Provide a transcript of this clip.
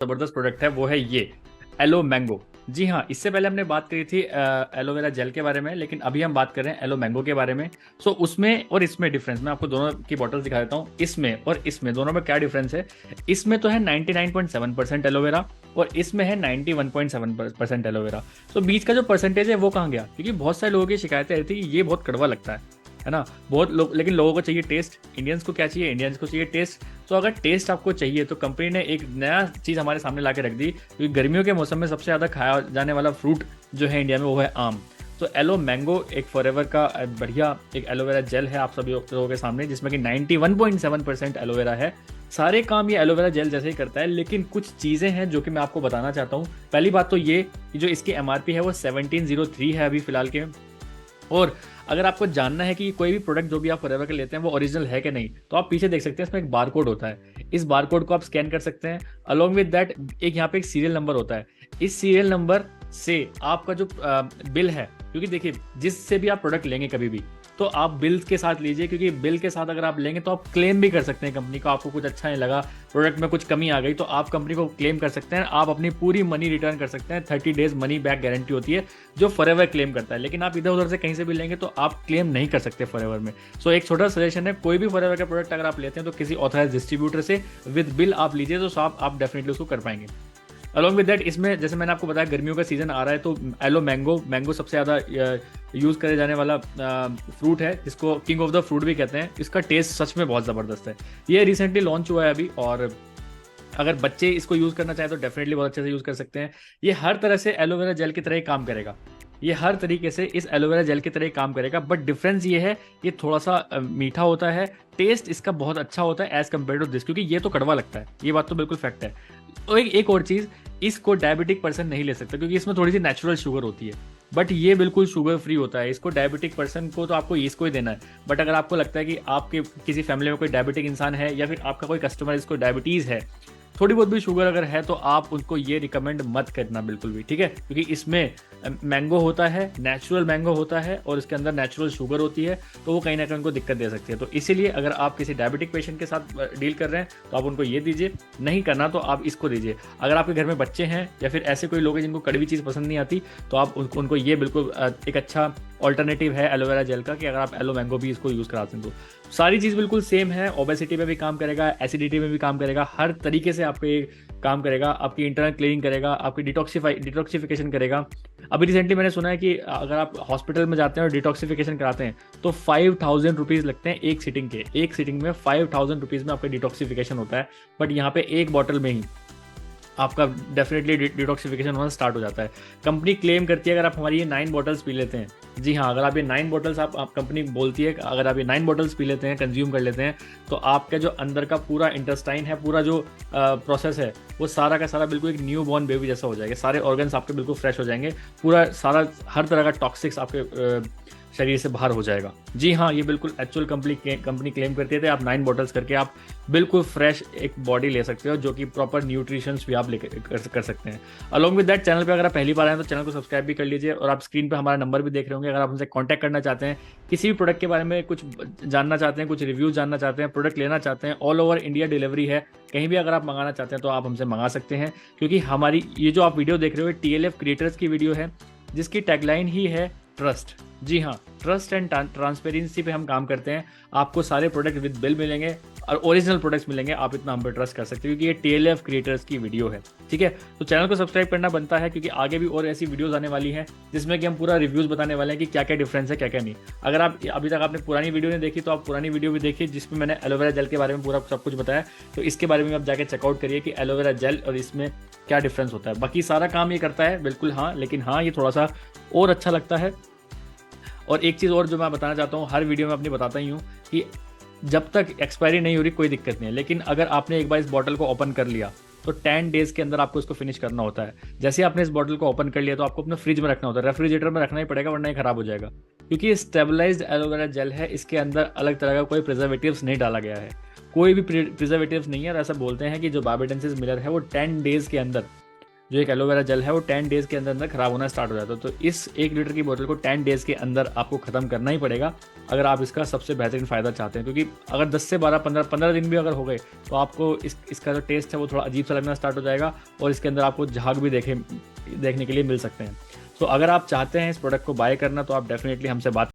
ज़बरदस्त प्रोडक्ट है वो है ये एलो मैंगो। जी हाँ, इससे पहले हमने बात करी थी एलोवेरा जेल के बारे में, लेकिन अभी हम बात कर रहे हैं एलो मैंगो के बारे में। सो उसमें और इसमें डिफरेंस मैं आपको दोनों की बॉटल्स दिखा देता हूँ। इसमें और इसमें दोनों में क्या डिफरेंस है। इसमें तो है 99.7% एलोवेरा और इसमें है 91.7% एलोवेरा। तो बीच का जो परसेंटेज है वो कहाँ गया, क्योंकि बहुत सारे लोगों की शिकायतें रहती है कि ये बहुत कड़वा लगता है ना। बहुत लोग, लेकिन लोगों को चाहिए टेस्ट। इंडियंस को क्या चाहिए, इंडियंस को चाहिए टेस्ट। तो अगर टेस्ट आपको चाहिए तो कंपनी ने एक नया चीज़ हमारे सामने ला के रख दी, क्योंकि गर्मियों के मौसम में सबसे ज़्यादा खाया जाने वाला फ्रूट जो है इंडिया में वो है आम। तो एलो मैंगो एक फॉरएवर का बढ़िया एक एलोवेरा जेल है आप सभी लोगों के सामने, जिसमें कि 91.7% एलोवेरा है। सारे काम ये एलोवेरा जेल जैसे ही करता है, लेकिन कुछ चीज़ें हैं जो कि मैं आपको बताना चाहता हूँ। पहली बात तो ये कि जो इसकी एमआरपी है वो 1703 है अभी फिलहाल के। और अगर आपको जानना है कि कोई भी प्रोडक्ट जो भी आप फॉरएवर के लेते हैं वो ओरिजिनल है कि नहीं, तो आप पीछे देख सकते हैं, इसमें एक बार कोड होता है। इस बार कोड को आप स्कैन कर सकते हैं। अलोंग विद दैट एक यहाँ पे एक सीरियल नंबर होता है। इस सीरियल नंबर से आपका जो बिल है, क्योंकि देखिए जिससे भी आप प्रोडक्ट लेंगे कभी भी, तो आप बिल के साथ लीजिए, क्योंकि बिल के साथ अगर आप लेंगे तो आप क्लेम भी कर सकते हैं कंपनी को। आपको कुछ अच्छा नहीं लगा, प्रोडक्ट में कुछ कमी आ गई, तो आप कंपनी को क्लेम कर सकते हैं। आप अपनी पूरी मनी रिटर्न कर सकते हैं। 30 डेज मनी बैक गारंटी होती है जो फॉरएवर क्लेम करता है। लेकिन आप इधर उधर से कहीं से भी लेंगे तो आप क्लेम नहीं कर सकते फॉरएवर में। सो एक छोटा सजेशन है, कोई भी फॉरएवर का प्रोडक्ट अगर आप लेते हैं तो किसी ऑथराइज डिस्ट्रीब्यूटर से विद बिल आप लीजिए, तो आप डेफिनेटली उसको कर पाएंगे। अलॉन्ग विद दैट इसमें जैसे मैंने आपको बताया गर्मियों का सीजन आ रहा है, तो एलो मैंगो सबसे ज़्यादा यूज़ करे जाने वाला फ्रूट है, जिसको किंग ऑफ द फ्रूट भी कहते हैं। इसका टेस्ट सच में बहुत ज़बरदस्त है। ये रिसेंटली लॉन्च हुआ है अभी, और अगर बच्चे इसको यूज़ करना चाहें तो डेफिनेटली बहुत अच्छे से यूज़ कर सकते हैं। ये हर तरह से एलोवेरा जेल की तरह ही काम करेगा। ये हर तरीके से इस एलोवेरा जेल की तरह ही काम करेगा, बट डिफरेंस ये है, ये थोड़ा सा मीठा होता है। टेस्ट इसका बहुत अच्छा होता है एज कम्पेयर टू दिस, क्योंकि ये तो कड़वा लगता है, ये बात तो बिल्कुल फैक्ट है। तो एक और चीज़, इसको डायबिटिक पर्सन नहीं ले सकता, क्योंकि इसमें थोड़ी सी नेचुरल शुगर होती है, बट ये बिल्कुल शुगर फ्री होता है। इसको डायबिटिक पर्सन को तो आपको इसको ही देना है। बट अगर आपको लगता है कि आपके किसी फैमिली में कोई डायबिटिक इंसान है, या फिर आपका कोई कस्टमर इसको डायबिटीज़ है, थोड़ी बहुत भी शुगर अगर है, तो आप उनको ये रिकमेंड मत करना बिल्कुल भी, ठीक है। क्योंकि इसमें मैंगो होता है, नेचुरल मैंगो होता है, और इसके अंदर नेचुरल शुगर होती है, तो वो कहीं ना कहीं उनको दिक्कत दे सकती है। तो इसीलिए अगर आप किसी डायबिटिक पेशेंट के साथ डील कर रहे हैं तो आप उनको ये दीजिए, नहीं करना तो आप इसको दीजिए। अगर आपके घर में बच्चे हैं या फिर ऐसे कोई लोग हैं जिनको कड़वी चीज़ पसंद नहीं आती, तो आप उनको ये बिल्कुल एक अच्छा ऑल्टरनेटिव है एलोवेरा जेल का, कि अगर आप एलो मैंगो भी इसको यूज़ कराते हैं तो सारी चीज़ बिल्कुल सेम है। ओबेसिटी में भी काम करेगा, एसिडिटी में भी काम करेगा, हर तरीके से आपको ये काम करेगा। आपकी इंटरनल क्लीनिंग करेगा, आपकी डिटॉक्सिफिकेशन करेगा। अभी रिसेंटली मैंने सुना है कि अगर आप हॉस्पिटल में जाते हैं और डिटॉक्सिफिकेशन कराते हैं तो 5000 रुपीज़ लगते हैं एक सिटिंग के। एक सिटिंग में 5000 रुपीज़ में आपका डिटॉक्सिफिकेशन होता है, बट यहाँ पे एक बॉटल में ही आपका डेफिनेटली डिटॉक्सिफिकेशन होना स्टार्ट हो जाता है। कंपनी क्लेम करती है अगर आप हमारी ये 9 बॉटल्स पी लेते हैं, जी हाँ, अगर आप ये 9 बॉटल्स आप कंपनी बोलती है अगर आप ये 9 बॉटल्स पी लेते हैं, कंज्यूम कर लेते हैं, तो आपका जो अंदर का पूरा इंटेस्टाइन है, पूरा जो प्रोसेस है, वो सारा का सारा बिल्कुल एक न्यू बॉर्न बेबी जैसा हो जाएगा। सारे ऑर्गन्स आपके बिल्कुल फ्रेश हो जाएंगे, पूरा सारा हर तरह का टॉक्सिक्स आपके शरीर से बाहर हो जाएगा। जी हाँ, ये बिल्कुल एक्चुअल कंपनी क्लेम करती है। आप 9 बॉटल्स करके आप बिल्कुल फ्रेश एक बॉडी ले सकते हो, जो कि प्रॉपर न्यूट्रिशंस भी आप कर सकते हैं। अलॉन्ग विद दैट चैनल पे अगर आप पहली बार आए तो चैनल को सब्सक्राइब भी कर लीजिए, और आप स्क्रीन पे हमारा नंबर भी देख रहे होंगे। अगर आप हमसे कॉन्टैक्ट करना चाहते हैं, किसी भी प्रोडक्ट के बारे में कुछ जानना चाहते हैं, कुछ रिव्यूज जानना चाहते हैं, प्रोडक्ट लेना चाहते हैं, ऑल ओवर इंडिया डिलीवरी है, कहीं भी अगर आप मंगाना चाहते हैं तो आप हमसे मंगा सकते हैं। क्योंकि हमारी ये जो आप वीडियो देख रहे हो TLF क्रिएटर्स की वीडियो है, जिसकी टैगलाइन ही है ट्रस्ट। जी हाँ, ट्रस्ट एंड ट्रांसपेरेंसी पे हम काम करते हैं। आपको सारे प्रोडक्ट विद बिल मिलेंगे और ओरिजिनल प्रोडक्ट्स मिलेंगे। आप इतना हम पे ट्रस्ट कर सकते हैं, क्योंकि ये TLF क्रिएटर्स की वीडियो है, ठीक है। तो चैनल को सब्सक्राइब करना बनता है, क्योंकि आगे भी और ऐसी वीडियोस आने वाली हैं जिसमें कि हम पूरा रिव्यूज़ बताने वाले हैं कि क्या क्या डिफरेंस है, क्या क्या नहीं। अगर आप अभी तक आपने पुरानी वीडियो नहीं देखी तो आप पुरानी वीडियो भी देखिए, जिसमें मैंने एलोवेरा जेल के बारे में पूरा सब कुछ बताया। तो इसके बारे में आप जाके चेकआउट करिए कि एलोवेरा जेल और इसमें क्या डिफरेंस होता है। बाकी सारा काम ये करता है बिल्कुल, हाँ, लेकिन हाँ, ये थोड़ा सा और अच्छा लगता है। और एक चीज़ और जो मैं बताना चाहता हूँ, हर वीडियो में अपनी बताता ही हूँ कि जब तक एक्सपायरी नहीं हो रही कोई दिक्कत नहीं है, लेकिन अगर आपने एक बार इस बॉटल को ओपन कर लिया तो 10 डेज़ के अंदर आपको इसको फिनिश करना होता है। जैसे आपने इस बॉटल को ओपन कर लिया तो आपको अपने फ्रिज में रखना होता है, रेफ्रिजरेटर में रखना ही पड़ेगा, वरना ये खराब हो जाएगा। क्योंकि ये स्टेबलाइज्ड एलोवेरा जेल है, इसके अंदर अलग तरह का कोई प्रिजर्वेटिव्स नहीं डाला गया है, कोई भी प्रिजर्वेटिव्स नहीं है। और ऐसा बोलते हैं कि जो बार्बाडेंसिस मिलर है वो 10 डेज़ के अंदर जो एक एलोवेरा जेल है वो 10 डेज़ के अंदर अंदर ख़राब होना स्टार्ट हो जाता है। तो इस 1 लीटर की बोतल को 10 डेज़ के अंदर आपको ख़त्म करना ही पड़ेगा अगर आप इसका सबसे बेहतरीन फ़ायदा चाहते हैं, क्योंकि अगर 10 से 15 दिन भी अगर हो गए तो आपको इसका जो टेस्ट है वो थोड़ा अजीब सा लगना स्टार्ट हो जाएगा और इसके अंदर आपको झाग भी देखने के लिए मिल सकते हैं। तो अगर आप चाहते हैं इस प्रोडक्ट को बाय करना तो आप डेफिनेटली हमसे बात